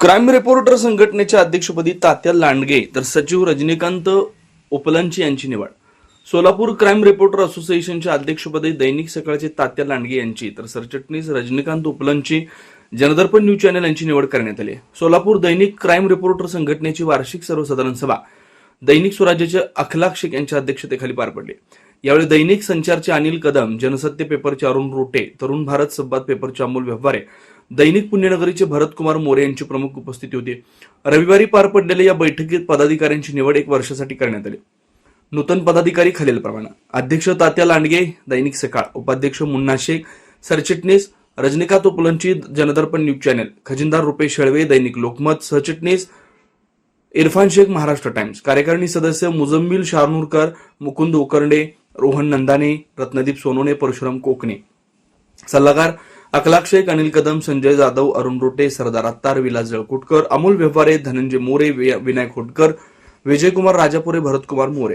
Crime reporter संघटनेच्या अध्यक्षपदी तात्या लांडगे तर सचिव रजनीकांत उपलंची यांची निवड. सोलापूर क्राईम रिपोर्टर असोसिएशनच्या अध्यक्षपदी दैनिक सकाळचे तात्या लांडगे यांची तर सरचिटणीस रजनीकांत उपलंची जनदर्पण न्यूज चॅनल यांची निवड करण्यात आली. सोलापूर दैनिक क्राईम रिपोर्टर संघटनेची वार्षिक सर्वसाधारण सभा दैनिक स्वराज्याचे अखलाक शेख यांच्या अध्यक्षतेखाली पार पडली. यावेळी दैनिक संचारचे अनिल कदम, जनसत्य पेपरचे अरुण रोटे, तरुण भारत संवाद पेपरचे अमोल व्यवहारे, दैनिक पुण्यनगरीचे भरतकुमार मोरे यांची प्रमुख उपस्थिती होती. रविवारी पार पडलेल्या या बैठकीत पदाधिकाऱ्यांची निवड 1 वर्षासाठी करण्यात आली. नूतन पदाधिकारी खालीलप्रमाणे: अध्यक्ष तात्या लांडगे, दैनिक सकाळ; उपाध्यक्ष मुन्ना शेख; सरचिटणीस रजनीकांत उपलंची, जनदर्पण न्यूज चॅनल; खजिनदार रुपेश शेळवे, दैनिक लोकमत; सहचिटणीस इरफान शेख, महाराष्ट्र टाइम्स; कार्यकारिणी सदस्य मुजम्मिल शारनूरकर, मुकुंद उकरंडे, रोहन नंदाने, रत्नदीप सोनोने, परशुराम कोकणे; सल्लागार अखलाक शेख, अनिल कदम, संजय जाधव, अरुण रोटे, सरदार अत्तार, विलास जळकुटकर, अमोल व्यवहारे, धनंजय मोरे, विनायक होटकर, विजयकुमार राजापुरे, भरतकुमार मोरे.